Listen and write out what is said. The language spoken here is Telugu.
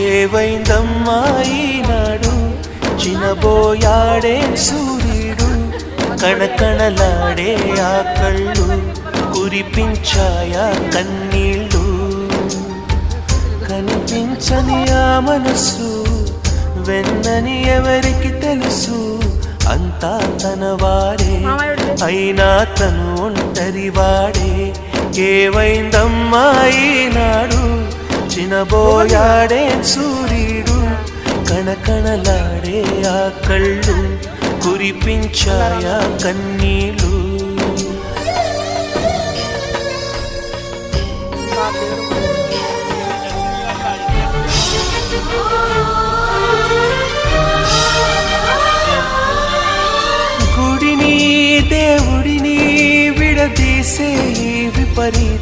ఏవైందమ్మా ఈనాడు చినబోయాడే సూర్యుడు కణకణలాడే ఆ కళ్ళు కురిపించాయా కన్నీళ్ళు కనిపించని ఆ మనసు వెన్నని ఎవరికి తెలుసు అంతా తన వాడే అయినా తను ఒంటరి వాడే ఏవైందమ్మా ఈనాడు చినబోయాడే సూర్యుడు కణకణలాడే ఆ కళ్ళు కురిపించాయా కన్నీళ్ళు గుడిని దేవుడిని విడదీసే విపరీత